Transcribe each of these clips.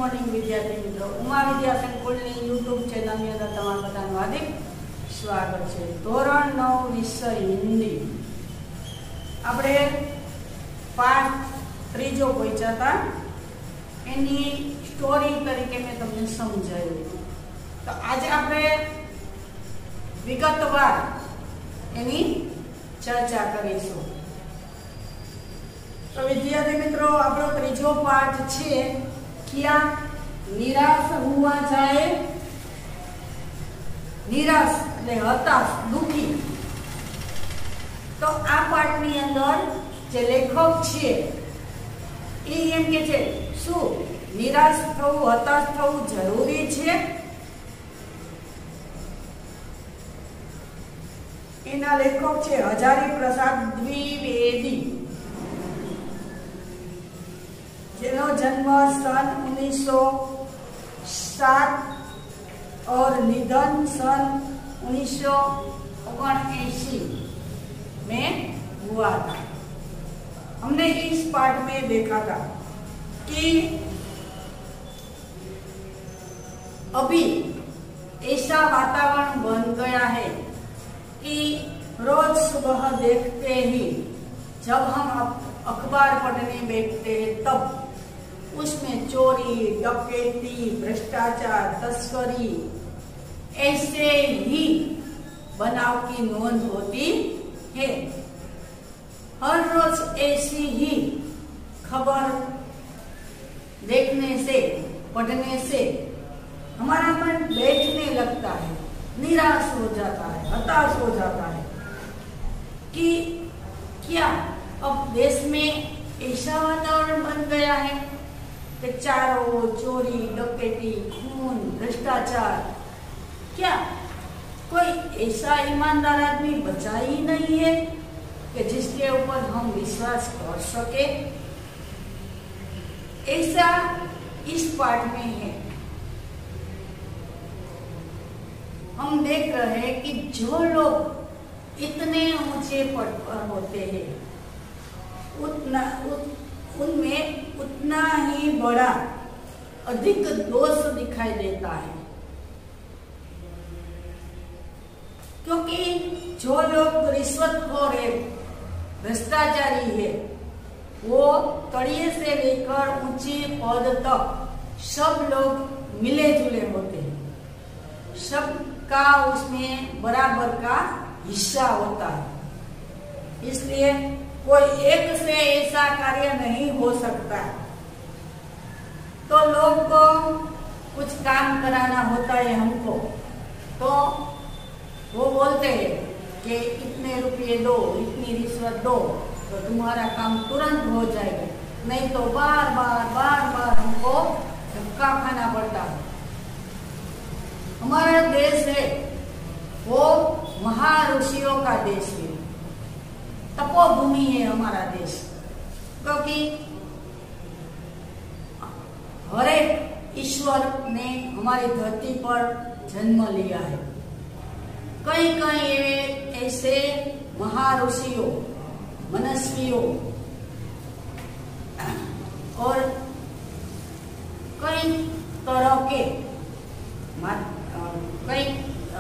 Morning વિદ્યાર્થી મિત્રો, ઉમા વિદ્યા સંકુલની YouTube ચેનલની અંદર તમારું બધાનું હાર્દિક સ્વાગત છે। ધોરણ 9 વિષય હિન્દી આપણે પાઠ ત્રીજો પહોંચ્યા હતા। એની સ્ટોરી તરીકે મેં તમને સમજાવ્યું। તો આજે આપણે વિગતવાર એની ચર્ચા કરીશું। तो विद्यार्थी मित्रों, आपणो त्रीजो पाठ छे क्या निराश हुआ जाए। निराश એટલે હતાશ, દુખી। તો આ પાઠની અંદર જે લેખક છે એ એમ કે છે શું નિરાશ થવું, હતાશ થવું જરૂરી છે। એના લેખક છે હજારી પ્રસાદ દ્વિવેદી, जिनो जन्म सन 1907 और निधन सन 1979 में हुआ था। हमने इस पाठ में देखा था कि अभी ऐसा वातावरण बन गया है कि रोज सुबह देखते ही जब हम अखबार पढ़ने बैठते हैं तब उसमें चोरी, डकैती, भ्रष्टाचार, तस्करी ऐसे ही बनाव की नोंद होती है। हर रोज ऐसी ही खबर देखने से, पढ़ने से हमारा मन बैठने लगता है, निराश हो जाता है, हताश हो जाता है कि क्या अब देश में ऐसा वातावरण बन गया है कि चारों चोरी, डकैती, खून, भ्रष्टाचार, क्या कोई ऐसा ईमानदार आदमी बचा ही नहीं है कि जिसके ऊपर हम विश्वास कर सके। ऐसा इस पाठ में है। हम देख रहे हैं कि जो लोग इतने ऊंचे पद पर होते हैं उनमें उतना ही बड़ा अधिक दोष दिखाई देता है, क्योंकि जो लोग रिश्वतखोर है, भ्रष्टाचारी है, वो तळिए से लेकर ऊंची पद तक सब लोग मिले जुले होते हैं, सबका उसमें बराबर का हिस्सा होता है। इसलिए कोई एक से ऐसा कार्य नहीं हो सकता। तो लोग को कुछ काम कराना होता है हमको, तो वो बोलते हैं कि इतने रुपये दो, इतनी रिश्वत दो तो तुम्हारा काम तुरंत हो जाएगा, नहीं तो बार बार हमको धक्का खाना पड़ता है। हमारा देश है वो महाऋषियों का देश है, तपोभूमि है हमारा देश, क्योंकि हर एक ईश्वर ने हमारी धरती पर जन्म लिया है। कई ऐसे महाऋषियों, मनस्वियों और कई तरह के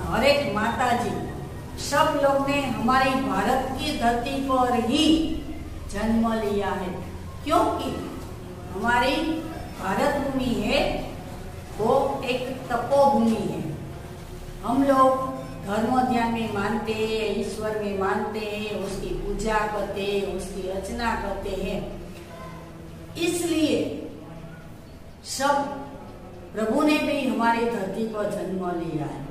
हर एक माताजी, सब लोग ने हमारी भारत की धरती पर ही जन्म लिया है, क्योंकि हमारी भारत भूमि है वो एक तपोभूमि है। हम लोग धर्म ध्यान में मानते हैं, ईश्वर में मानते हैं, उसकी पूजा करते हैं, उसकी अर्चना करते हैं। इसलिए सब प्रभु ने भी हमारी धरती पर जन्म लिया है।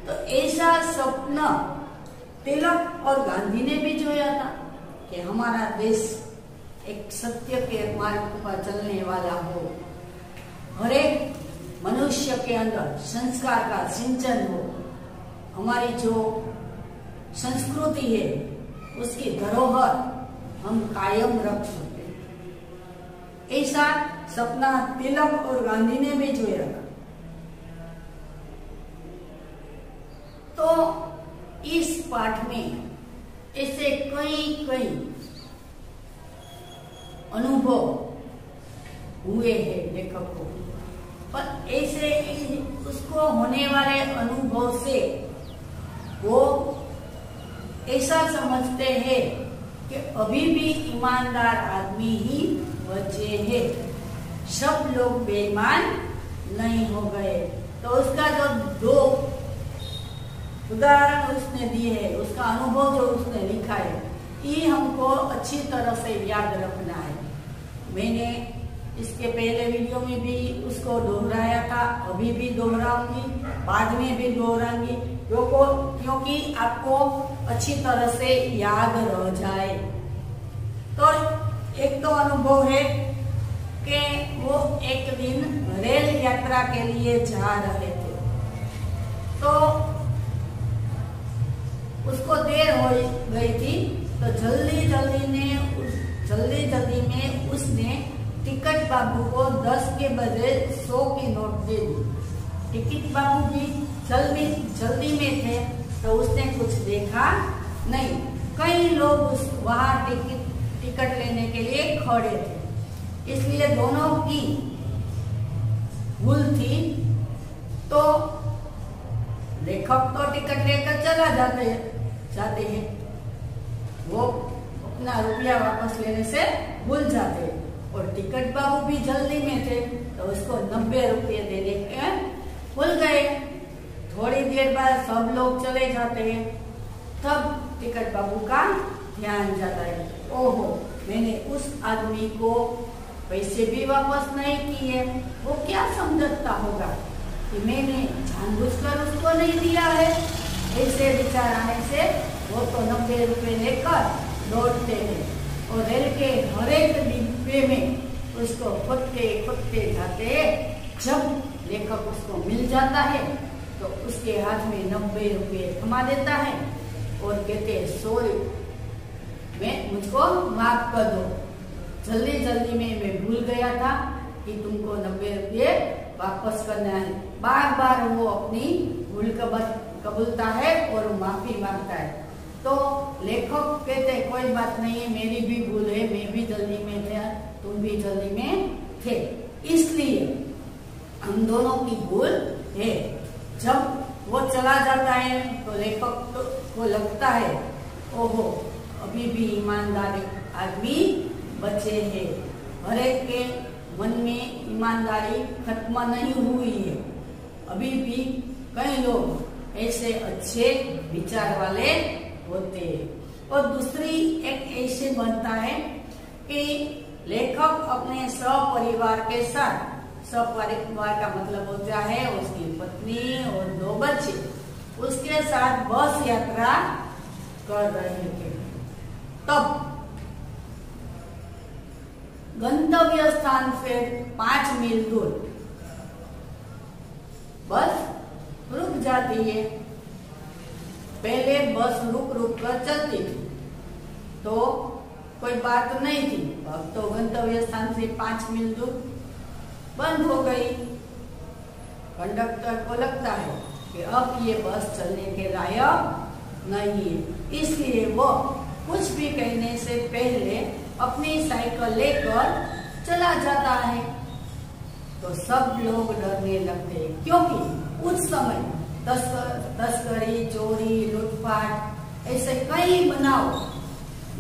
तो ऐसा स्वप्न तिलक और गांधी ने भी जोया था कि हमारा देश एक सत्य के मार्ग पर चलने वाला हो, हर एक मनुष्य के अंदर संस्कार का सिंचन हो, हमारी जो संस्कृति है उसकी धरोहर हम कायम रख सकते। ऐसा सपना तिलक और गांधी ने भी जोया था। तो इस पाठ में ऐसे कई अनुभव हुए हैं लेखक को। पर ऐसे उसको होने वाले अनुभव से वो ऐसा समझते हैं कि अभी भी ईमानदार आदमी ही बचे हैं, सब लोग बेईमान नहीं हो गए। तो उसका जो दो उदाहरण उसने दिए है, उसका अनुभव जो उसने लिखा है, ये हमको अच्छी तरह से याद रखना है। मैंने इसके पहले वीडियो में भी उसको दोहराया था, अभी भी दोहराऊंगी, बाद में भी दोहराऊंगी, क्योंकि आपको अच्छी तरह से याद रह जाए। तो एक तो अनुभव है कि वो एक दिन रेल यात्रा के लिए जा रहे थे, तो उसको देर हो गई थी, तो जल्दी जल्दी में उसने टिकट बाबू को 10 के बजे 100 की नोट दे दी। टिकट बाबू भी जल्दी में थे, तो उसने कुछ देखा नहीं। कई लोग वहां टिकट लेने के लिए खड़े थे, इसलिए दोनों की भूल थी। तो लेखक तो टिकट लेकर चला जाते हैं, वो अपना रुपया वापस लेने से भूल जाते, और टिकट बाबू भी जल्दी में थे, तो उसको 90 रुपये देने के भूल गए। थोड़ी देर बाद सब लोग चले जाते हैं, तब टिकट बाबू का ध्यान जाता है, ओहो मैंने उस आदमी को पैसे भी वापस नहीं किए, वो क्या समझता होगा कि मैंने जानबूझकर उसको नहीं दिया है। ऐसे विचार आने से वो तो 90 रुपये लेकर लौटते हैं, और रेल के हर एक डिब्बे में उसको खोदते जाते। जब लेखक उसको मिल जाता है, तो उसके हाथ में 90 रुपये थमा देता है और कहते हैं, सॉरी, मुझको माफ कर दो, जल्दी में मैं भूल गया था कि तुमको 90 रुपये वापस करना है। बार बार वो अपनी भूल कबूलता है और माफी मांगता है। तो लेखक कहते हैं, कोई बात नहीं है, मेरी भी भूल है, मैं भी जल्दी में थे, तुम भी जल्दी में थे, इसलिए हम दोनों की भूल है। जब वो चला जाता है, तो लेखक को लगता है, ओहो अभी भी ईमानदार आदमी बचे हैं, हर एक के मन में ईमानदारी खत्म नहीं हुई है, अभी भी कई लोग ऐसे अच्छे विचार वाले होते हैं। और दूसरी एक ऐसे बनता है कि लेखक अपने सपरिवार के साथ, सपरिवार का मतलब होता है उसकी पत्नी और 2 बच्चे, उसके साथ बस यात्रा कर रहे थे। तब गंतव्य स्थान से 5 मील दूर बस रुक जाती है। पहले बस रुक कर चलती थी, तो कोई बात नहीं थी, अब तो गंतव्य स्थान से 5 मील दूर बंद हो गई। कंडक्टर को लगता है कि अब ये बस चलने के लायक नहीं है, इसलिए वो कुछ भी कहने से पहले अपनी साइकिल लेकर चला जाता है। तो सब लोग डरने लगते हैं, क्योंकि उस समय तस्करी, चोरी, लूटपाट ऐसे कई बनाव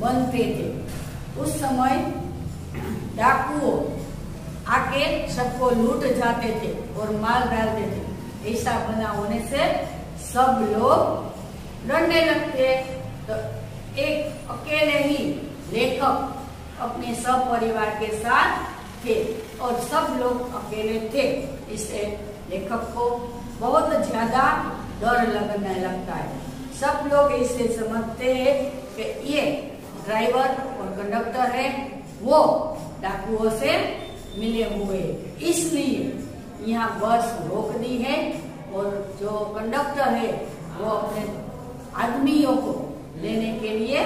बनते थे। उस समय डाकुओं आके सबको लूट जाते थे और मार डालते थे। ऐसा बनाव होने से सब लोग डरने लगते। तो एक अकेले ही लेखक अपने सब परिवार के साथ थे, और सब लोग अकेले थे, इससे लेखक को बहुत ज्यादा डर लगने लगता है। सब लोग इसे समझते हैं कि ये ड्राइवर और कंडक्टर है, वो डाकुओं से मिले हुए, इसलिए यहाँ बस रोक दी है, और जो कंडक्टर है वो अपने आदमियों को लेने के लिए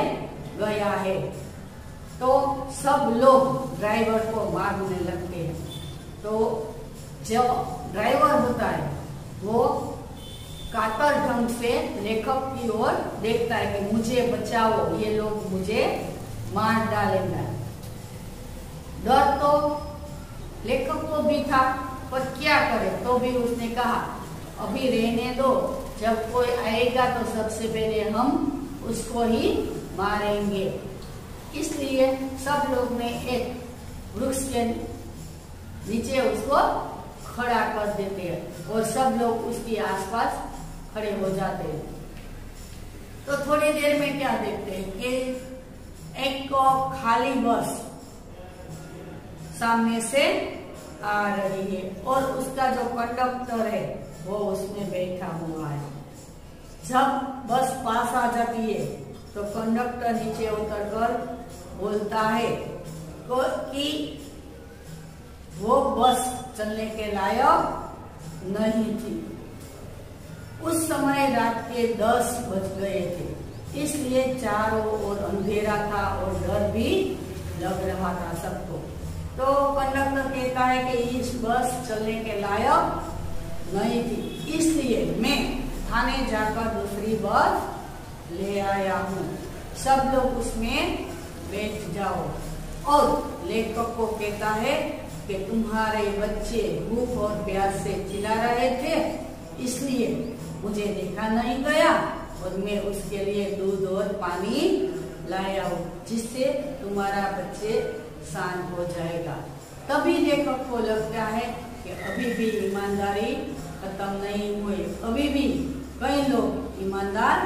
गया है। तो सब लोग ड्राइवर को मारने लगते हैं। तो जो ड्राइवर होता है वो कातर ढंग से लेखक की ओर देखता है कि मुझे बचाओ, ये लोग मुझे मार डालेंगे। डर तो लेखक को भी था, पर क्या करे, तो भी उसने कहा अभी रहने दो, जब कोई आएगा तो सबसे पहले हम उसको ही मारेंगे। इसलिए सब लोग ने एक वृक्ष के नीचे उसको खड़ा कर देते हैं और सब लोग उसके आसपास खड़े हो जाते हैं। तो थोड़ी देर में क्या देखते हैं कि एक खाली बस सामने से आ रही है और उसका जो कंडक्टर है वो उसमें बैठा हुआ है। जब बस पास आ जाती है तो कंडक्टर नीचे उतरकर बोलता है कि वो बस चलने के लायक नहीं थी। उस समय रात के 10 बज गए थे, इसलिए चारों ओर अंधेरा था और डर भी लग रहा था सबको। तो कंडक्टर कहता है कि इस बस चलने के लायक नहीं थी, इसलिए मैं थाने जाकर दूसरी बस ले आया हूँ, सब लोग उसमें बैठ जाओ। और लेखक को कहता है कि तुम्हारे बच्चे भूख और प्यास से चिल्ला रहे थे, इसलिए मुझे देखा नहीं गया और मैं उसके लिए दूध और पानी लाया हूँ, जिससे तुम्हारा बच्चे शांत हो जाएगा। तभी लेखक को लगता है कि अभी भी ईमानदारी खत्म नहीं हुई, अभी भी कई लोग ईमानदार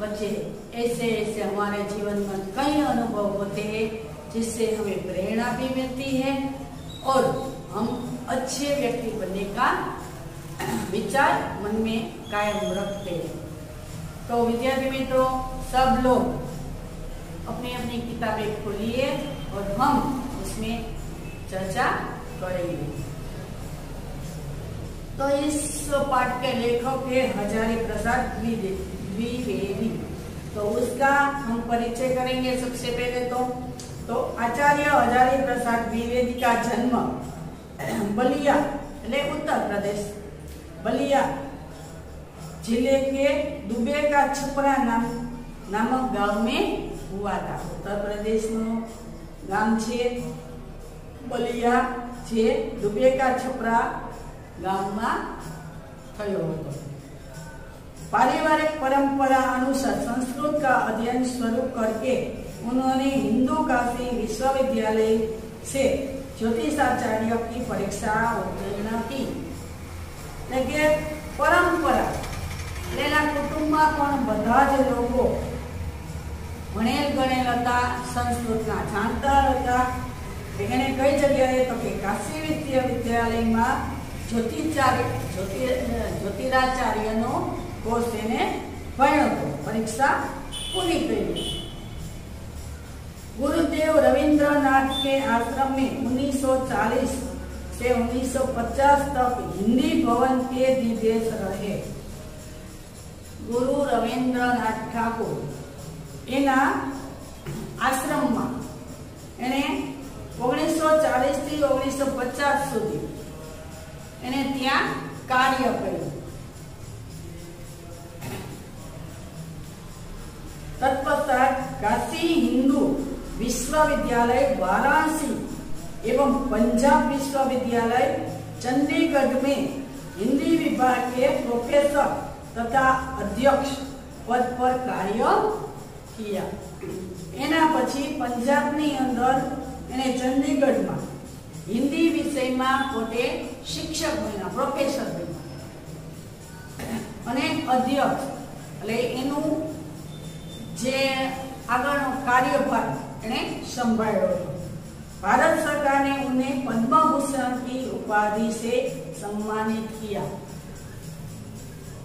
बचे। ऐसे ऐसे हमारे जीवन में कई अनुभव होते हैं जिससे हमें प्रेरणा भी मिलती है और हम अच्छे व्यक्ति बनने का विचार मन में कायम रखते हैं। तो विद्यार्थी मित्रों, सब लोग अपनी अपनी किताबें खोलिए और हम उसमें चर्चा करेंगे। तो इस पाठ के लेखक है हजारी प्रसाद द्विवेदी। तो उसका हम परिचय करेंगे सबसे पहले। तो आचार्य हजारी प्रसाद द्विवेदी का जन्म बलिया उत्तर प्रदेश बलिया जिले के दुबे का छपरा नामक गांव में हुआ था। उत्तर प्रदेश में गाम छे बलिया जे दुबे का छपरा गांव में थयो हतो। पारिवारिक परंपरा अनुसार संस्कृत का अध्ययन शुरू करके उन्होंने हिंदू काशी विश्वविद्यालय से ज्योतिषाचार्य की परीक्षा उत्तीर्ण की। लेकिन परंपरा लेला कुटुंब में बधा ज लोगो भणेल गणेल हता, संस्कृत ना जानता हता। एने कई जगह तो कि काशी विश्वविद्यालय में ज्योतिराचार्य नो कोर्स एने भण्यो तो परीक्षा पूरी करी। गुरुदेव रविंद्रनाथ के आश्रम में 1940 से 1950 तक हिंदी भवन के निदेश रहे। गुरु रविंद्रनाथ ठाकुर एना आश्रम में एने 1940 થી 1950 સુધી એને ત્યાં કાર્ય કર્યું। तत्पश्चात काशी हिंदू विश्वविद्यालय वाराणसी एवं पंजाब विश्वविद्यालय चंडीगढ़ में हिंदी विभाग के प्रोफेसर तथा अध्यक्ष पद पर कार्य किया। एना पछी पंजाब नी अंदर एने चंडीगढ़ में हिंदी विषय में पोते शिक्षक बन्या, प्रोफेसर बन्या अने अध्यक्ष એટલે એનું જે આગળનો કાર્યભાર એણે સંભાળ્યો હતો। भारत सरकार ने उन्हें पद्म भूषण की उपाधि से सम्मानित किया।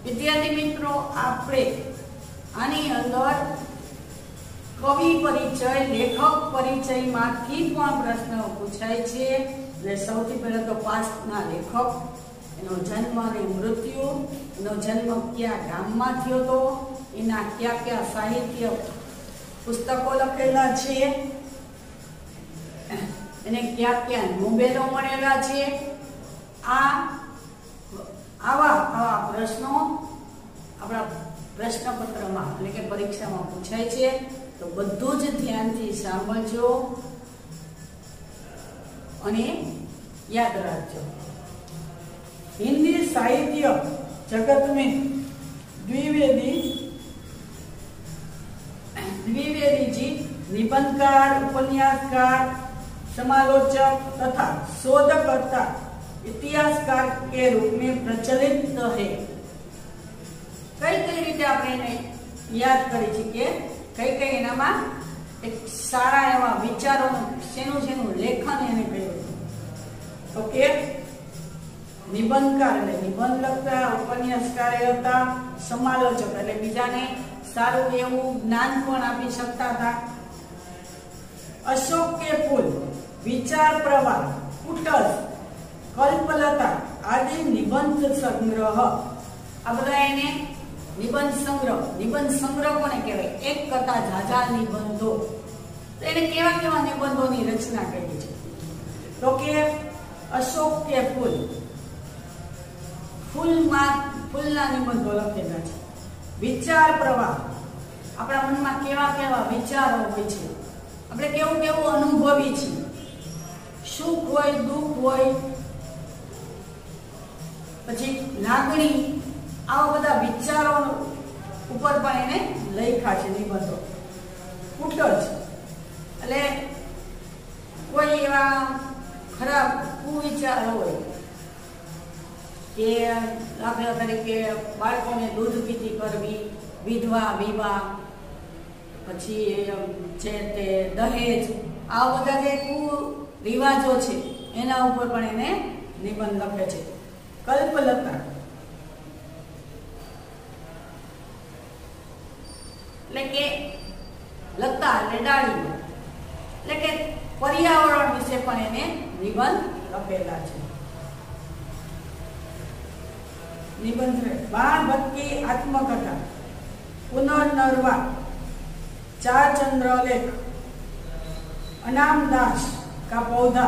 विद्यार्थी मित्रों, आपणे आनी अंदर कवि परिचय, लेखक परिचय मांथी पण प्रश्न पूछाय छे। એટલે સૌથી પહેલા તો પાસ્ટના લેખક, એનો જન્મ અને મૃત્યુ, એનો જન્મ ક્યાં ગામમાં થયો હતો, એના ક્યાં ક્યાં સાહિત્ય પુસ્તકો લખેલા છે, એને ક્યાં ક્યાં નોબેલો મળેલા છે। આવા પ્રશ્નો આપણા પ્રશ્નપત્રમાં એટલે કે પરીક્ષામાં પૂછાય છે। તો બધું જ ધ્યાનથી સાંભળજો અને યાદ રાખજો। हिंदी साहित्य जगत में द्विवेदी जी निबंधकार, उपन्यासकार, समालोचक तथा शोधकर्ता, इतिहासकार के रूप में प्रचलित है। कई रीते आपणे याद करी छी के कई एनामां एक सारा एवा विचारोनुं शेनुं लेखन एने कर्युं। तो के निबंधकार એટલે નિબંધ લખતા, ઉપન્યાસકાર હતા, સમાલોચક એટલે બીજાને સારું એવું જ્ઞાન પણ આપી શકતા હતા। અશોક કે ફૂલ, વિચાર પ્રવાહ, કુટજ, કલ્પલતા આદિ નિબંધ સંગ્રહ, આ બધા એને નિબંધ સંગ્રહ કોને કહેવાય? એક કરતા ઝાઝા નિબંધો। તો એને કેવા નિબંધોની રચના કરી છે? તો કે અશોક કે ફૂલ, ફૂલના નિબંધો લખેલા છે। વિચાર પ્રવાહ, આપણા મનમાં કેવા વિચારો હોય છે, આપણે કેવું અનુભવી છીએ, સુખ હોય, દુઃખ હોય, પછી લાગણી, આવા બધા વિચારો ઉપર પણ એને લખ્યા છે નિબંધો। કુટજ એટલે કોઈ એવા ખરાબ કુવિચાર હોય કે દાખલા તરીકે બાળકોને દૂધ પીતી કરવી, વિધવા વિવાહ, પછી છે તે દહેજ, આ બધા જે કુરિવાજો છે એના ઉપર પણ એને નિબંધ લખે છે। કલ્પલતા એટલે કે લતા એટલે ડાળી, એટલે કે પર્યાવરણ વિશે પણ એને નિબંધ લખેલા છે। निबंध बाण भक्ति आत्मकथा, पुनर्नरवा, चार चंद्रलेख, अनाम दास का पौधा,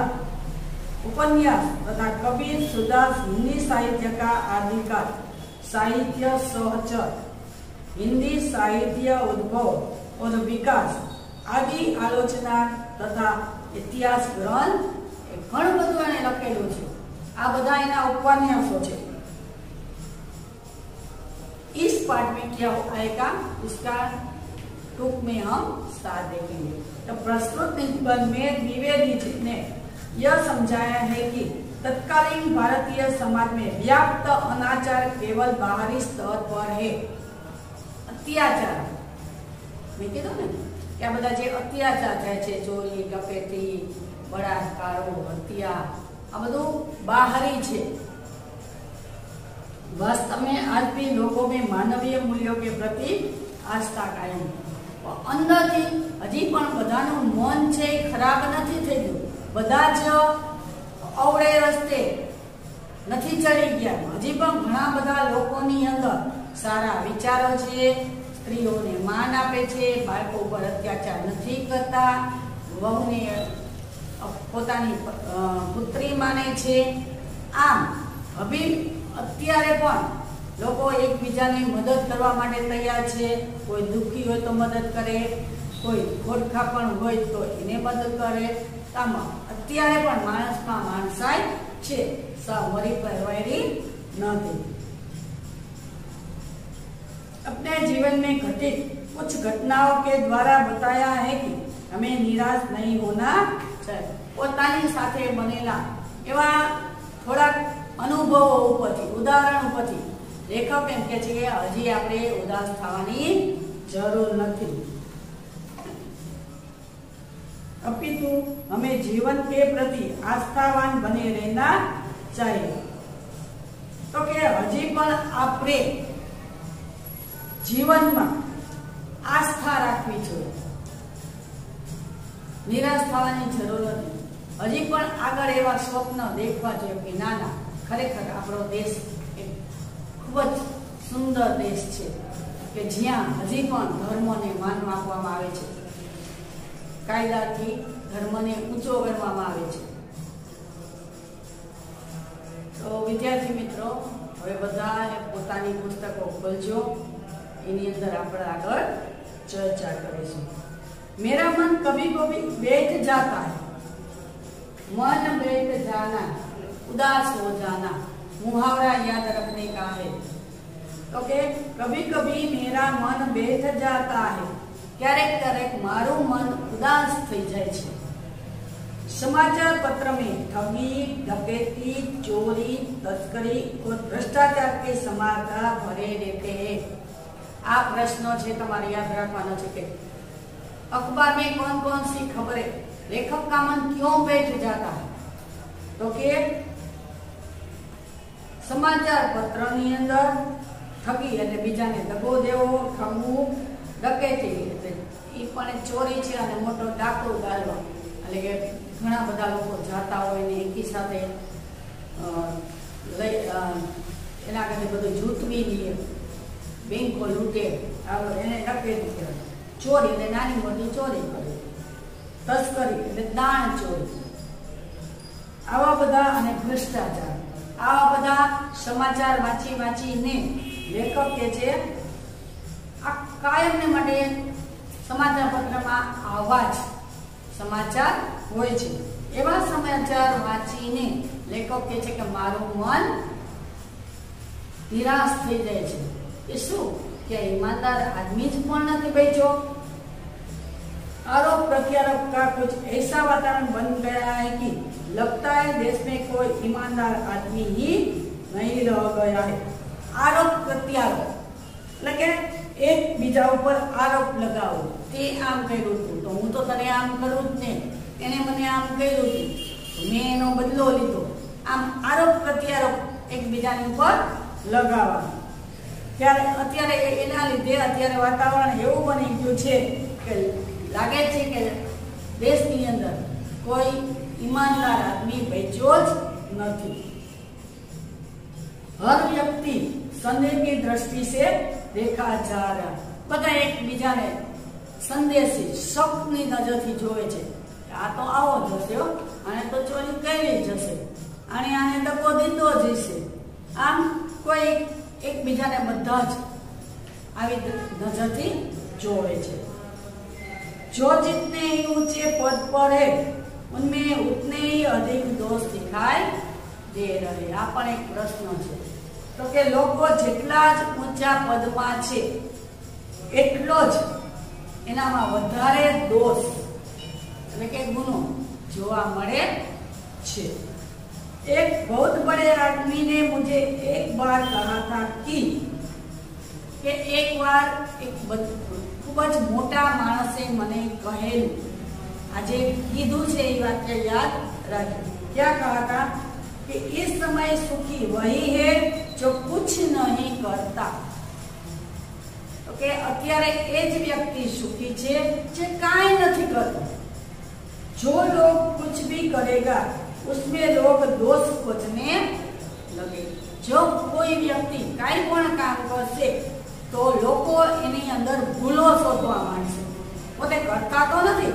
उपन्यास तथा कबीर सुदास हिंदी साहित्य का आदिकार, साहित्य सहचर, हिंदी साहित्य उद्भव और विकास आदि आलोचना तथा इतिहास ग्रंथ घणुं बधुं एणे लखेलुं छे। आ बधा एना उपन्यासो छे। इस पाठ में क्या आएगा उसका टूक में हम साथ देखेंगे। तो प्रस्तुत निबंध में द्विवेदी जी ने यह समझाया है कि तत्कालीन भारतीय समाज में व्याप्त अनाचार केवल बाहरी स्तर पर है। अत्याचार मैं कीधुं ने कि आ बधा जे अत्याचार थाय छे, चोरी, डकैती, बलात्कारो, हत्या, आ बधुं बाहरी छे। वास्तव में आज भी लोगों में मानवीय मूल्यों के प्रति आस्था कायम, अंदर थी हजी पण बधानुं मन छे खराब नहीं थई गयुं, बधा ज अवळे रस्ते नहीं चढ़ी गया। हजी पण घणा बधा लोकोनी अंदर सारा विचारो छे, स्त्रीओने मान आपे छे, बाळको पर अत्याचार नहीं करता, वहुने पोतानी पुत्री माने छे। आम अभी અત્યારે પણ લોકો એકબીજાની મદદ કરવા માટે તૈયાર છે। કોઈ દુઃખી હોય તો મદદ કરે, કોઈ ખોટખા પણ હોય તો એને મદદ કરે। આમાં અત્યારે પણ માણસમાં માણસાઈ છે, મરી પરવારી નથી। अपने जीवन में घटित कुछ घटनाओं के द्वारा बताया है कि हमें निराश नहीं होना चाहिए। પોતાની સાથે બનેલા એવા થોડા अनुभवों उपरथी, उदाहरण उपरथी लेखक एम कहे छे के हजी आपणे उदास थवानी जरूर नथी, अपितु हमें जीवन के प्रति आस्थावान बने रहना चाहिए। तो के हजी पण आपणे जीवन में आस्था राखवी जोईए, निराश थवानी जरूर नथी। हजी पण आगळ एवा स्वप्न देखवा जोईए के नाना खरेखर आपणो देश एक खूब ज सुंदर देश छे के ज्यां हजी पण धर्मने मान आपवामां आवे छे, कायदाथी धर्मने ऊंचो गणवामां आवे छे। तो विद्यार्थी मित्रों हवे बधाए पोतानी पुस्तको खोलजो, एनी अंदर आपणे आगळ चर्चा करीशुं। मेरा मन कभी कभी बैठ जाता है, मन बैठ जाना, उदास हो जाना, मुहावरा याद रखने का है। तो के कभी कभी मेरा मन बैठ जाता है, क्यारेक क्यारेक मारू मन उदास थई जाय छे। समाचार पत्र में ठगी, डकैती, चोरी, तस्करी और भ्रष्टाचार के समाचार भरे रहते हैं। आ प्रश्न छे तमारे याद रखवानो छे के अखबार में कौन कौन सी खबरें लेखक का मन क्यों बैठ जाता है? तो के समाचार पत्र नी अंदर ठगी એટલે બીજાને દગો દેવો, ઠગવું, ડકેતી એટલે ઈ પણ ચોરી છે અને મોટો ડાકો ગાળવા એટલે કે ઘણા બધા લોકો જાતા હોય ને એકી સાથે એના કરતા બધું જૂથવી લે, બેંકો લૂંટે, એને ડકેતી કહેવાય। ચોરી એટલે નાની મોટી ચોરી કરે, તસ્કરી એટલે દાણ ચોરી, આવા બધા અને ભ્રષ્ટાચાર, આવા બધા સમાચાર વાંચીને લેખક કે છે આ કાયમને માટે સમાચાર પત્રમાં આવા જ સમાચાર હોય છે। એવા સમાચાર વાંચીને લેખક કે છે કે મારું મન નિરાશ થઈ જાય છે કે શું કે ईमानदार आदमी ज પણ નથી બચ્યો। आरोप प्रत्यारोप का कुछ ऐसा वातावरण बन गया है कि लगता है देश में कोई ईमानदार आदमी ही नहीं रह गया है। आरोप प्रत्यारोप એટલે કે એક બીજા ઉપર આરોપ લગાવો, તે આમ કર્યું હતું તો હું તો તને આમ કરું જ ને, એને મને આમ કર્યું હતું તો મેં એનો બદલો લીધો, આમ આરોપ પ્રત્યારોપ એકબીજાની ઉપર લગાવવા। ત્યારે અત્યારે એના લીધે અત્યારે વાતાવરણ એવું બની ગયું છે કે લાગે છે કે દેશની અંદર કોઈ ईमानदार आदमी बच्यो ज नहीं। हर व्यक्ति संदेह की दृष्टि से देखा जा रहा, बधा एक बीजा ने संदेह से शकनी नजर थी जोवे छे। आ तो आवो जशे, आने तो चोरी करी जशे, आने डको दीधो जशे, आम कोई एक बीजा ने बधा ज आवी नजर थी जोवे छे। जो जितने ही ऊंचे पद पर है उनमें उतने ही अधिक दोष दिखाई दे रहे। आ पण एक प्रश्न है तो के लोगो जेटला ज ऊंचा पद में छे एटलो ज एनामां वधारे दोष એટલે કે ગુનો જોવા મળે છે। एक बहुत बड़े आदमी ने मुझे एक बार कहा था कि एक बार एक खूब ज मोटा माणसे मने कहेलू, आज कीधु छे ये वाक्य याद रखो। क्या कहा था कि इस समय सुखी वही है जो कुछ नहीं करता। तो के अत्यारे एज व्यक्ति सुखी छे जे काई नहीं करता। जो लोग कुछ भी करेगा उसमें लोग दोष खोजने लगे। जो कोई व्यक्ति काई पण काम करशे तो लोको एनी अंदर भूलो शोधवा मांडशे। पोते करता तो नहीं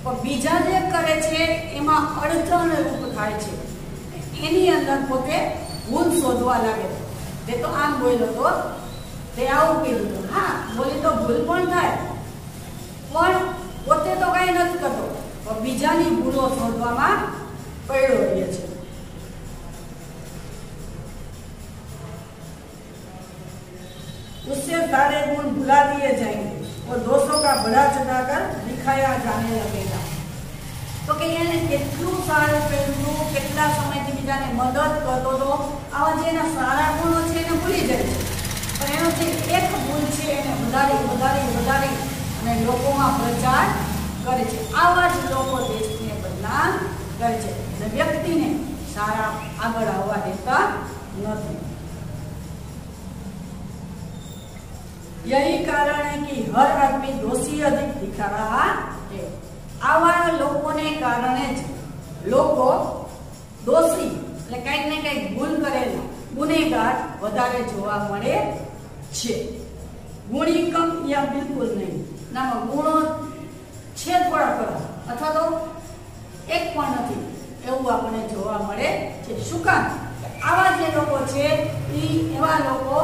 पण बीजा जे करे छे एमां अड़चण रूप थाय छे, एनी अंदर पोते भूल शोधवा लागे। ते तो आम बोल्यो तो ते आवुं कीधुं तो हाँ बोली तो भूल पण थाय पण पोते तो काई नथी करतो पण बीजानी भूलो शोधवामां पड्यो रहे छे। उससे सारे गुण भुला दिए जाएंगे और दोषों का बड़ा चढ़ाकर दिखाया जाने लगेगा। तो के એને કેટલું સારું કર્યું, કેટલા સમયથી બીજાને મદદ કરતો હતો, આવા જેના સારા ગુણો છે એને ભૂલી જાય છે પણ એનો જે એક ભૂલ છે એને વધારી અને લોકોમાં પ્રચાર કરે છે। આવા જ લોકો દેશને બદનામ કરે છે અને વ્યક્તિને સારા આગળ આવવા દેતા નથી। यही कारण है कि हर आदमी दोषी अधिक दिखा रहा है। आवा लोगों ने कारणे ज लोको दोषी એટલે કઈક ને કઈક ભૂલ કરેલા ગુનેગાર વધારે જોવા મળે છે। ગુણી કમ યા બિલકુલ નહીં, નામાં ગુણો છે થોડા ખરા અથવા તો એક પણ નથી એવું આપણે જોવા મળે છે। શું કામ? આવા જે લોકો છે એવા લોકો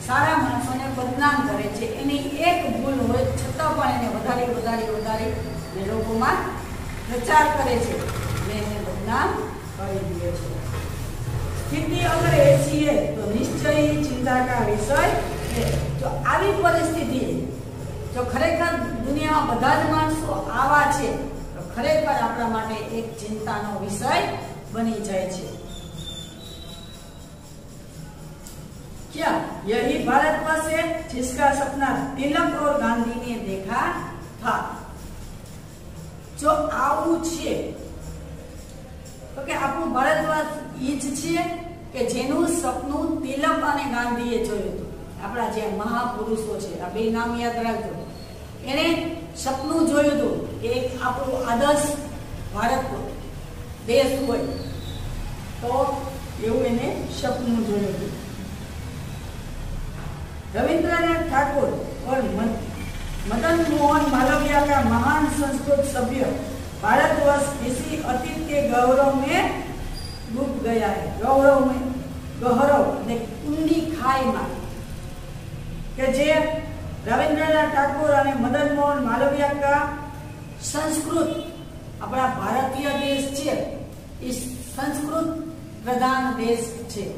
सारा माणसोने बदनाम करे छे। एनी एक भूल होय छतां पण एने વધારી ने लोकोमां प्रचार करे छे ने एने बदनाम करी दे छे। स्थिति अगर ऐसी है तो निश्चय ही चिंता का विषय है। जो આવી પરિસ્થિતિ જો ખરેખર દુનિયામાં બધા જ માણસો આવા છે તો ખરેખર આપણા માટે એક ચિંતાનો વિષય બની જાય છે। क्या यही भारतवर्ष है जिसका सपना तिलक और गांधी ने देखा था? जो આવું છે તો કે આપણું ભારતવર્ષ ઈ જ છે કે જેનું સપનું તિલક અને ગાંધીએ જોયું હતું। આપણા જે મહાપુરુષો છે આ બે નામ યાદ રાખજો। એને સપનું જોયું હતું કે એક આપણું આદર્શ ભારત દેશ હોય તો એવું એને સપનું જોયું હતું। रविंद्रनाथ ठाकुर और मदन मोहन मालवीय का महान संस्कृत सभ्य भारतवर्ष इसी अतीत के गौरव में डूब गया है। गौरव में गौरव ऊंडी खाई में के जे रविंद्रनाथ ठाकुर और मदन मोहन मालवीय का संस्कृत अपना भारतीय देश है इस संस्कृत प्रधान देश है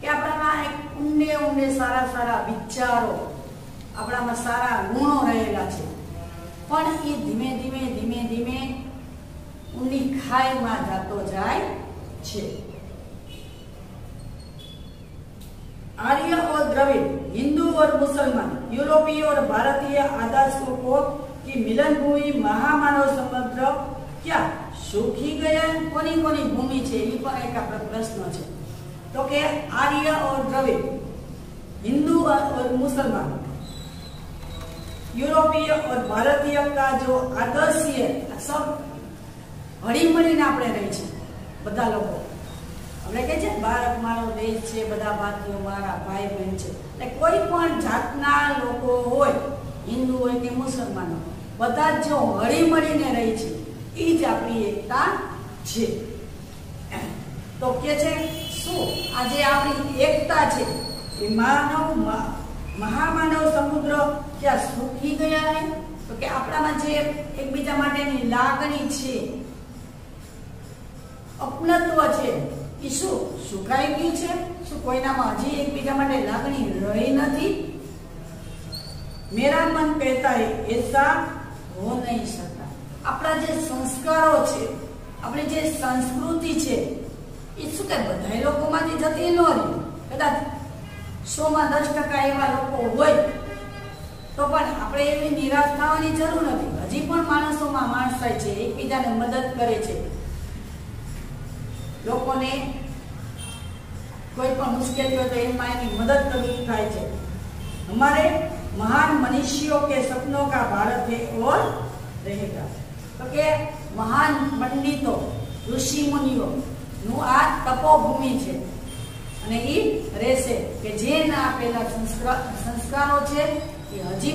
કે આપણામાં એક ઊંડે ઊંડે સારા સારા વિચારો આપણામાં સારા ગુણો રહેલા છે પણ એ ધીમે ધીમે ધીમે ધીમે ઊંડી ખાઈમાં જતો જાય છે। आर्य और द्रविड़, हिंदू और मुसलमान, यूरोपीय और भारतीय आदर्शों की मिलन भूमि महामानव समुद्र क्या सूखी गया? कोनी कोनी भूमि છે એ પણ એક આપણો પ્રશ્ન છે। तो के आर्य और द्रविड़, हिंदू और मुसलमान, यूरोपीय और भारतीय का जो आदर्श है सब हળી મળીને આપણે રહી છે બધા લોકો। આપણે કહે છે ભારત મારો દેશ છે, બધા ભારતીયો મારા ભાઈ બહેન છે, એટલે કોઈ પણ જાતના લોકો હોય, હિન્દુ હોય કે મુસલમાનો, બધા જો હળી મળીને રહી છે એ જ આપણી એકતા છે। તો કે છે શું આજે આપણી એકતા છે એ મહામાનવ સમુદ્ર क्या सूखी गया है? तो કે આપણામાં જે એકબીજા માટેની લાગણી છે, અપનત્વ છે એ શું સુકાઈ ગયું છે? શું કોઈનામાં હજી એકબીજા માટે લાગણી રહી નથી? मेरा मन कहता है ऐसा हो नहीं सकता। આપણા જે સંસ્કારો છે, આપણી જે સંસ્કૃતિ છે એ શું કે બધા લોકોમાંથી જતી ન રહી। કદાચ 100માં 10% એવા લોકો હોય તો પણ આપણે એવી નિરાશ થવાની જરૂર નથી। હજી પણ માણસોમાં માણસાઈ છે, એકબીજાને મદદ કરે છે, લોકોને કોઈ પણ મુશ્કેલી હોય તો એમાં એની મદદ કરવી થાય છે। हमारे महान मनुष्यों के सपनों का भारत है और रहेगा। तो के महान पंडितों, ऋषि मुनियों નું આ તપોભૂમિ છે અને ઈ રહેશે કે જેના આપેલા સંસ્કારો છે એ હજી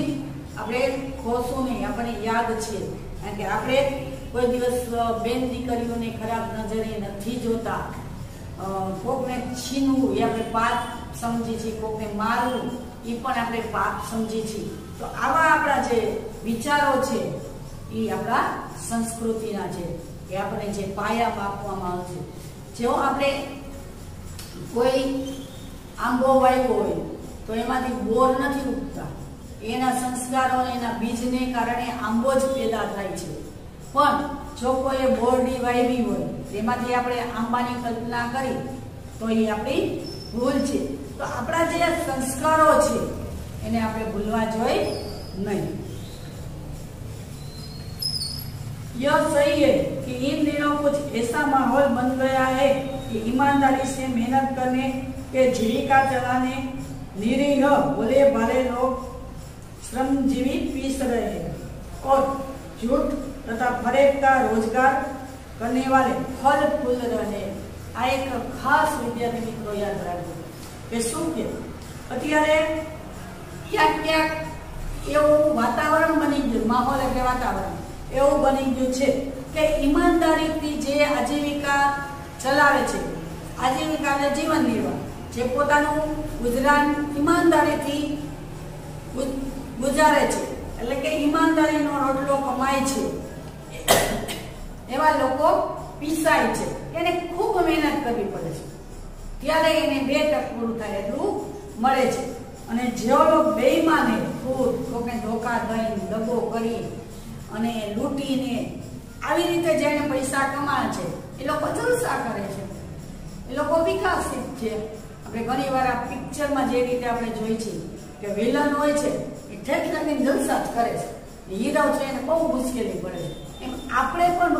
આપણે ખોશું નહીં, આપણે યાદ છે। કારણ કે આપણે કોઈ દિવસ બેન દીકરીઓને ખરાબ નજરે નથી જોતા, કોકને છીનવું એ આપણે પાપ સમજી છીએ, કોકને મારવું એ પણ આપણે પાપ સમજી છીએ। તો આવા આપણા જે વિચારો છે એ આપણા સંસ્કૃતિના છે કે આપણે જે પાયા આપવામાં આવે છે। જો આપણે કોઈ આંબો વાવ્યો હોય તો એમાંથી બોર નથી ઉગતા, એના સંસ્કારો એના બીજને કારણે આંબો જ પેદા થાય છે। પણ જો કોઈ બોરડી વાવી હોય તેમાંથી આપણે આંબાની કલ્પના કરી તો એ આપણી ભૂલ છે। તો આપણા જે સંસ્કારો છે એને આપણે ભૂલવા જોઈએ નહીં। यह सही है कि इन दिनों कुछ ऐसा माहौल बन गया है कि ईमानदारी से मेहनत करने के जीविका चलाने निरीह भोले भाले लोग श्रमजीवी पीस रहे हैं और झूठ तथा फरेब का रोजगार करने वाले फल फूल रहे। आ एक खास विद्यार्थी मित्रों याद रखो કે શું કે અત્યારે ક્યાંક ક્યાંક એવું વાતાવરણ બની ગયું, માહોલ એટલે વાતાવરણ એવું બની ગયું છે કે ઈમાનદારીથી જે આજીવિકા ચલાવે છે, આજીવિકા એટલે જીવન નિર્વાહ, જે પોતાનું ગુજરાન ઈમાનદારીથી ગુજારે છે, એટલે કે ઈમાનદારીનો રોટલો કમાય છે, એવા લોકો પીસાય છે। એને ખૂબ મહેનત કરવી પડે છે। ત્યારે એને 2% પૂરું થાય એટલું મળે છે. અને જે લોકો બેઈમાને ખુદ કોઈને ધોકા દઈને દગો કરી અને લૂંટીને આવી રીતે જેને પૈસા કમાય છે એ લોકો જલસા કરે છે, એ લોકો વિકાસિત છે. આપણે ઘણી વાર આ પિક્ચરમાં જે રીતે આપણે જોઈ છે કે વિલન હોય છે એ ઠેક ઠેકીને જલસા જ કરે છે, હીરો છે એને બહુ મુશ્કેલી પડે છે. એમ આપણે પણ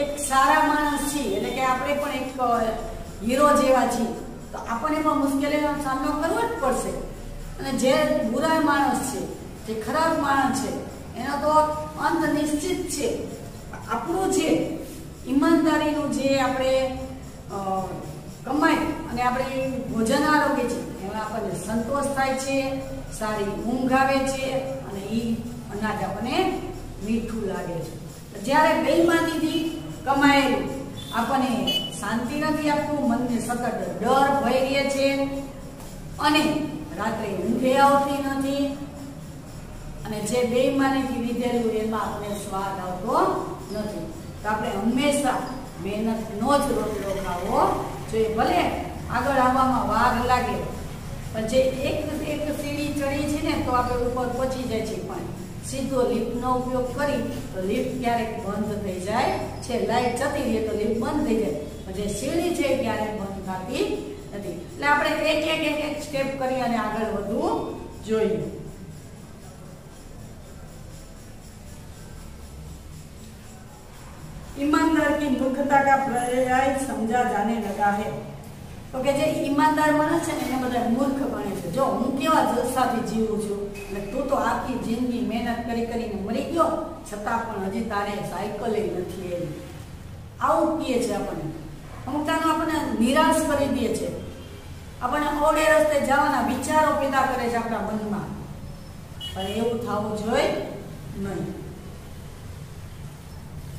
એક સારા માણસ છીએ, એટલે કે આપણે પણ એક હીરો જેવા છીએ, તો આપણને પણ મુશ્કેલીનો સામનો કરવો જ પડશે. અને જે બુરા માણસ છે, જે ખરાબ માણસ છે, એનો તો અંત નિશ્ચિત છે. આપણું જે ઈમાનદારીનું જે આપણે કમાઈ અને આપણે ભોજન આરોગ્ય છે એમાં આપણને સંતોષ થાય છે, સારી ઊંઘ આવે છે અને એ અનાજ આપણને મીઠું લાગે છે. જ્યારે બેઈમાનીથી કમાયેલું આપણને શાંતિ નથી આપતું, મનને સતત ડર ભય રહે છે અને રાત્રે ઊંઘે આવતી નથી. અને જે બેઈમાનીથી લીધેલું એમાં આપણને સ્વાદ આવતો નથી. તો આપણે હંમેશા મહેનતનો જ રોટલો ખાવો જોઈએ. ભલે આગળ આવવામાં વાર લાગે, પણ જે એક સીડી ચડી છે ને તો આપણે ઉપર પહોંચી જાય છે. પણ સીધો લિફ્ટનો ઉપયોગ કરી તો લિફ્ટ ક્યારેક બંધ થઈ જાય છે, લાઈટ જતી રહે તો લિફ્ટ બંધ થઈ જાય, પણ જે સીડી છે ક્યારેક બંધ થતી નથી. એટલે આપણે એક સ્ટેપ કરી અને આગળ વધવું જોઈએ. ईमानदार की मूर्खता का पर्याय समझा जाने लगा है. तो કે જે ઈમાનદાર માણસ છે ને એને બધા મૂર્ખ ગણે છે. જો હું કેવા જલસાથી જીવું છું અને તું તો આખી જિંદગી મહેનત કરીને મરી ગયો છતાં પણ હજી તારે સાયકલ નથી એવી, આવું કહે છે આપણને. અમુક ટાઈમ આપણને નિરાશ કરી દે છે, આપણને ઓડે રસ્તે જવાના વિચારો પેદા કરે છે આપણા મનમાં, પણ એવું થવું જોઈએ નહીં.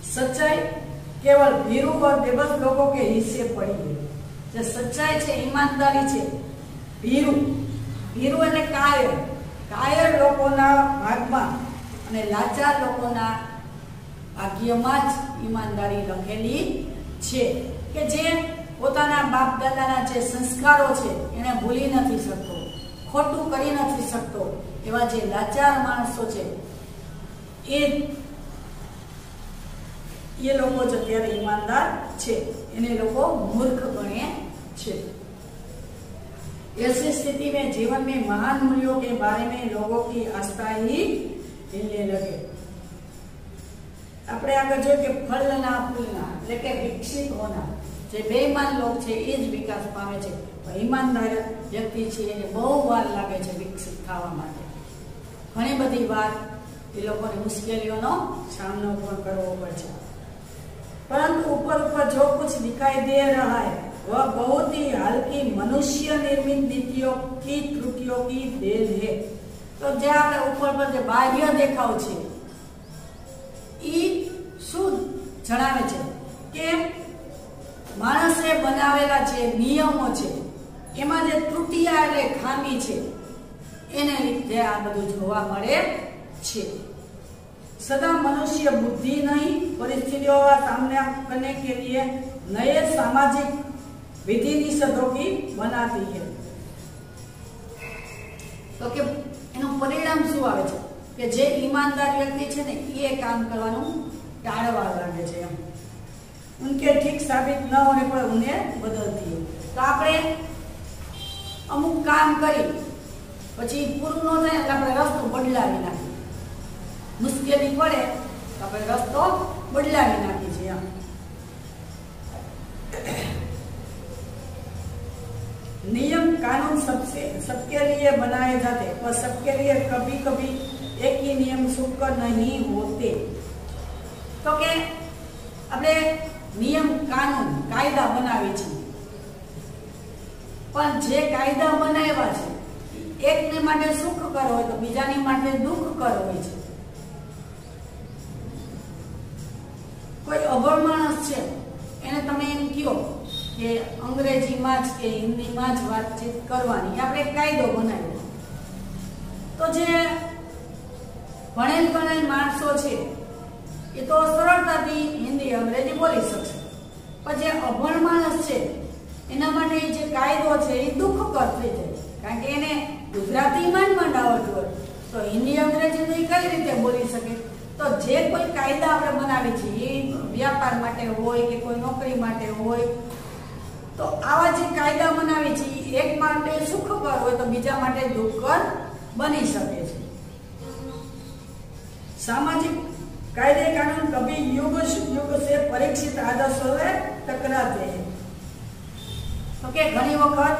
सच्चाई केवल भीरू और बेबस लोगों के हिस्से पड़ी है. जो सच्चाई है, ईमानदारी है, भीरू भीरू એટલે કાયર લોકોના ભાગમાં અને લાચાર લોકોના ભાગ્યમાં જ ઈમાનદારી લખેલી છે. કે જે પોતાના બાપ દાદાના જે સંસ્કારો છે એને ભૂલી નથી શકતો, ખોટું કરી નથી શકતો, એવા જે લાચાર માણસો છે ये लोग जो અત્યારે ईमानदार છે એને લોકો મૂર્ખ ગણે છે. ऐसी स्थिति में जीवन में महान मूल्यों के बारे में लोगों की आस्था ही हिलने लगे. આપણે આગળ જોઈએ કે ફળના ફૂલના એટલે કે વિકસિત હોના જે બેઈમાન લોક છે એ જ વિકાસ પામે છે, પણ ઈમાનદાર વ્યક્તિ છે એને બહુ વાર લાગે છે વિકસિત થવા માટે. ઘણી બધી વાર એ લોકોને મુશ્કેલીઓનો સામનો પણ કરવો પડે છે. परंतु ऊपर जो कुछ दिखाई दे रहा है वह बहुत ही हल्की मनुष्य निर्मित नीतियों की त्रुटियों की देन है. तो जे आपणे ऊपर पर जे बाह्य देखाव छे ई शुद्ध जणावे छे के माणसे बनावेला जे नियमो छे एमां जे त्रुटिया એટલે ખામી છે એને લીધે આ બધું જોવા મળે છે. सदा मनुष्य बुद्धि नहीं परिस्थितियों का सामना करने के लिए नए सामाजिक विधि निषेधों की बनाती है. तो के એનું પરિણામ શું આવે છે કે જે ઈમાનદાર વ્યક્તિ છે ને એ કામ કરવાનું ટાળવા લાગે છે. એમ ઉનકે ઠીક સાબિત ન હોने पर उन्हें बदलती है. તો આપણે અમુક કામ કરી પછી પૂરું ન થાય એટલે આપણે રસ્તો બદલાવી નાખીએ, मुश्किल पड़े तो अपने रस्तो बदलावी नाखी छे. नियम कानून सबके लिए बनाए जाते पर सबके लिए कभी कभी एक ही नियम सुकर नहीं होते. तो के अपने नियम कानून कायदा बनावी छे, पण जे कायदा बनाव्या छे एकने माटे सुखकर होय तो बीजानी माटे दुखकर होय छे. कोई अभण माणस छे એને તમે એમ કહો કે અંગ્રેજીમાં જ કે હિન્દીમાં જ વાતચીત કરવાની, આપણે કાયદો બનાવ્યો, તો જે ભણેલ ગણેલ માણસો છે એ તો સરળતાથી હિન્દી અંગ્રેજી બોલી શકશે, પણ જે અભણ માણસ છે એના માટે જે કાયદો છે એ દુઃખકર થઈ જાય, કારણ કે એને ગુજરાતીમાં જ આવડતું હોય તો હિન્દી અંગ્રેજી તો એ કઈ રીતે બોલી શકે. તો જે કોઈ કાયદા આપણે બનાવી છે એ વ્યાપાર માટે હોય કે કોઈ નોકરી માટે હોય, તો આવા જે કાયદા બનાવી છે એક માટે સુખકર હોય તો બીજા માટે દુઃખકર બની શકે છે. सामाजिक कायदे कानून कभी युग युग से परीक्षित आदर्शों से टकराते हैं. तो के घणी वखत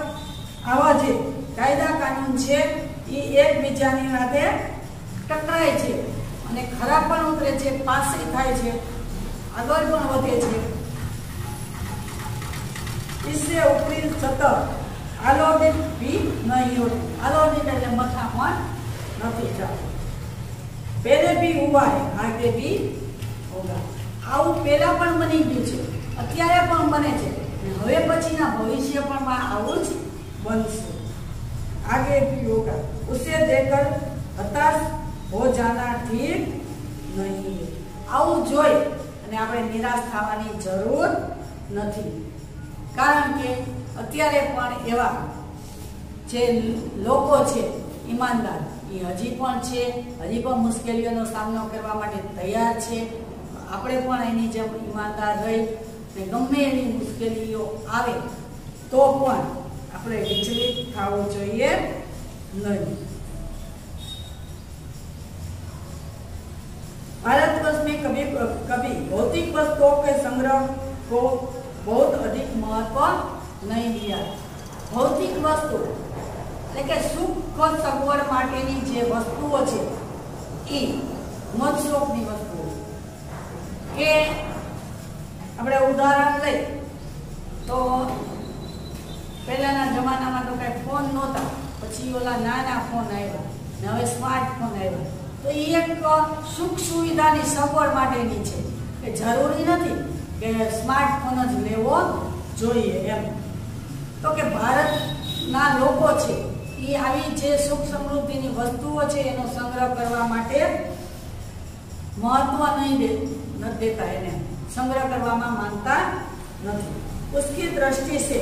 आवा जे कायदा कानून छे ई एकबीजानी સાથે ટકરાય છે અને ખરાબ પણ ઉતરે છે, પાસી થાય છે, આગળ પણ વધે છે. इससे ऊपरी सतह आलोकित भी नहीं होती. आलोकित એટલે મથામાં નથી થતું. पहले भी हुआ है, आगे भी होगा. આવું પહેલા પણ બની ગયું છે, અત્યારે પણ બને છે, હવે પછીના ભવિષ્યમાં આવું જ બનશે. आगे भी होगा. उसे देखकर हताश हो जाना ठीक नहीं है. આવું જોઈ અને આપણે નિરાશ થવાની જરૂર નથી, કારણ કે અત્યારે પણ એવા જે લોકો છે ઈમાનદાર એ હજી પણ છે, હજી પણ મુશ્કેલીઓનો સામનો કરવા માટે તૈયાર છે. આપણે પણ એની જેમ ઈમાનદાર રહી ને ગમે એવી મુશ્કેલીઓ આવે તો પણ આપણે વિચલિત થવું જોઈએ નહીં. भारतवर्ष में कभी भौतिक वस्तुओं के संग्रह को बहुत अधिक महत्व नहीं दिया. भौतिक वस्तु એટલે કે સુખ સગવડ માટેની જે વસ્તુઓ છે એ મોજશોખની વસ્તુઓ, કે આપણે ઉદાહરણ લઈ તો પહેલાના જમાનામાં તો કઈ ફોન નહોતા, પછી ઓલા નાના ફોન આવ્યા ને હવે સ્માર્ટફોન આવ્યા. તો એ એક સુખ સુવિધાની સગવડ માટેની છે કે જરૂરી નથી કે સ્માર્ટફોન જ લેવો જોઈએ એમ. તો કે ભારતના લોકો છે એ આવી જે સુખ સમૃદ્ધિની વસ્તુઓ છે એનો સંગ્રહ કરવા માટે મહત્વ નહીં દેતા, એને સંગ્રહ કરવામાં માનતા નથી. उसकी दृष्टि से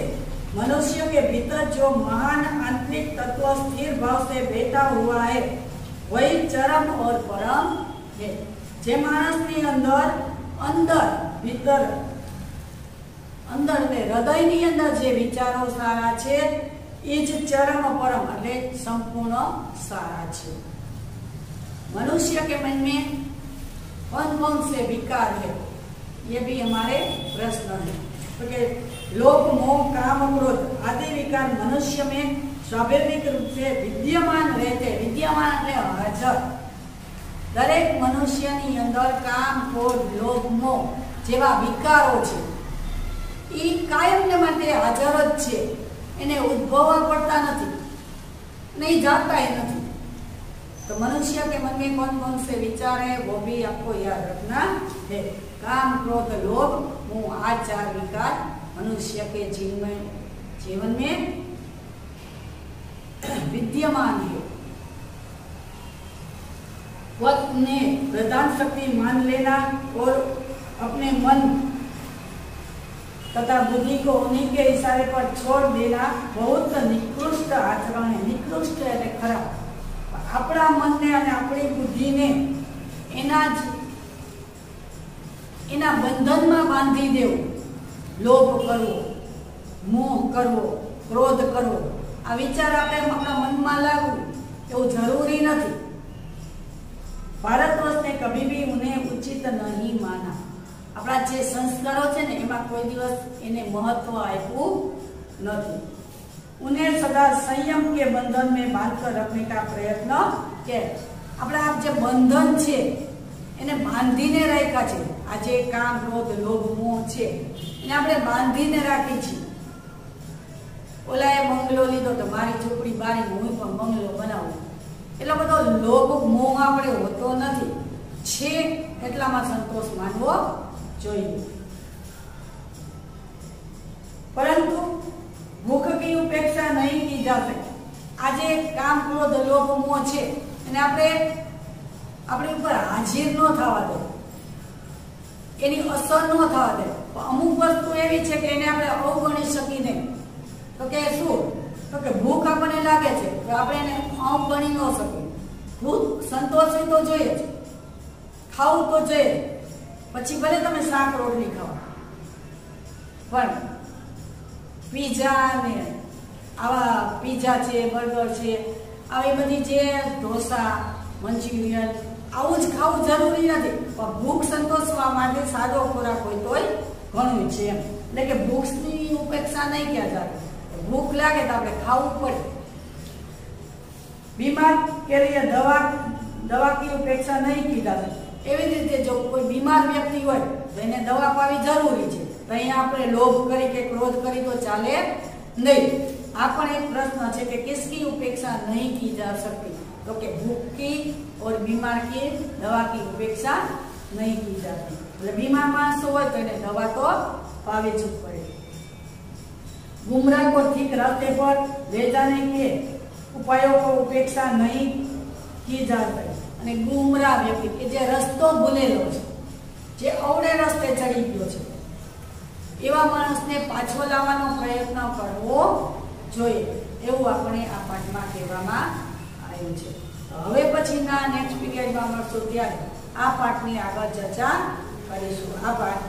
मनुष्य के भीतर जो महान आंतरिक तत्व स्थिर भाव से बैठा हुआ है वही चरम और परम है. जे मानसनी अंदर अंदर भीतर अंदर ने हृदयनी अंदर जे विचारो सारा छे એ જ चरम परम એટલે संपूर्ण सारा છે. मनुष्य के मन में कौन कौन से विकार है, ये भी हमारे प्रश्न है. तो कि लोभ मोह काम क्रोध आदि विकार मनुष्य में स्वाभाविक रूप से विद्यमान रहते. विद्यमान એટલે હાજર. દરેક મનુષ્યની અંદર કામ ક્રોધ લોભ મોહ જેવા વિકારો છે એ કાયમને માટે હાજર જ છે, એને ઉદ્ભવવા પડતા નથી, नहीं जाता ही नहीं. तो मनुष्य के मन में कौन कौन से विचार है वो भी आपको याद रखना है. काम क्रोध लोभ मोह आ चार विकार मनुष्य के जीवन में विद्यमान है. वह उन्हें प्रधान शक्ति मान लेना और अपने मन तथा बुद्धि को उन्हीं के इशारे पर छोड़ देना बहुत निकृष्ट आचरण है. निकृष्ट એટલે ખરાબ. આપણા મનને અને આપણી બુદ્ધિને એના બંધનમાં બાંધી દેવું, લોભ કરવો, મોહ કરવો, ક્રોધ કરવો, આ વિચાર આપણે આપણા મનમાં લાવવું એવું જરૂરી નથી. ભારતવર્ष ने कभी भी उन्हें उचित नहीं माना. આપણા જે સંસ્કારો છે ને એમાં કોઈ દિવસ એને મહત્વ આપ્યું નથી. उन्हें सदा संयम के बंधन में बांधकर रखने का प्रयत्न के. આપણા આ જે બંધન છે એને બાંધીને રાખ્યા છે. આ જે કામ ક્રોધ લોભ મોહ છે એને આપણે બાંધીને રાખી છે. ઓલાએ બંગલો લીધો તો મારી ઝૂંપડી બારી હું પણ બંગલો બનાવું, એટલો બધો લોભ મોહ આપણે હોતો નથી. છે એટલામાં સંતોષ માનવો જોઈએ. परंतु भूख की उपेक्षा नहीं की जा सकती. આજે કામ ક્રોધ લોભ મોહ છે અને આપણે આપણી ઉપર હાજર ન થવા દો. એની અસર ન થવા દે. અમુક વસ્તુ એવી છે કે એને આપણે અવગણી શકીએ નહીં. તો કે શું? તો કે ભૂખ આપણને લાગે છે તો આપણે એને અવગણી ન શકીએ. ભૂખ સંતોષવી તો જોઈએ જ, ખાવું તો જોઈએ. પછી ભલે તમે શાક રોટલી ખાઓ, પણ પીઝા ને આવા પીઝા છે, બર્ગર છે, આવી બધી જે ઢોસા, મંચુરિયન, આવું જ ખાવું જરૂરી નથી. પણ ભૂખ સંતોષવા માટે સાદો ખોરાક હોય તોય ઘણું છે એમ. એટલે કે ભૂખની ઉપેક્ષા નહીં ક્યાં જાય. ભૂખ લાગે તો આપણે ખાવું પડે. બીમાર કે लिए દવા की ઉપેક્ષા નહીં की जाती. એવી રીતે જો કોઈ બીમાર વ્યક્તિ હોય તો એને દવા પાવી જરૂરી છે. તો અહીંયા આપણે લોભ કરી કે ક્રોધ કરી તો ચાલે नहीं. આ પણ એક પ્રશ્ન છે કે किसकी उपेक्षा नहीं की जा सकती. तो कि भूख की और बीमार की दवा की उपेक्षा नहीं की जाती. એટલે બીમાર માણસ હોય તો એને દવા તો પાવી જ પડે. गुमराह को ठीक रास्ते पर ले जाने के उपायों को उपेक्षा नहीं की जाती. અને ગુમરાહ વ્યક્તિ કે જે રસ્તો ભૂલેલો છે, જે અવળે રસ્તે ચડી ગયો છે, એવા માણસને પાછો લાવવાનો પ્રયત્ન કરવો જોઈએ એવું આપણે આ પાઠમાં કહેવામાં આવ્યું છે. હવે પછીના નેક્સ્ટ પીરિયડમાં મળશું ત્યારે આ પાઠની આગળ ચર્ચા કરીશું. આભાર.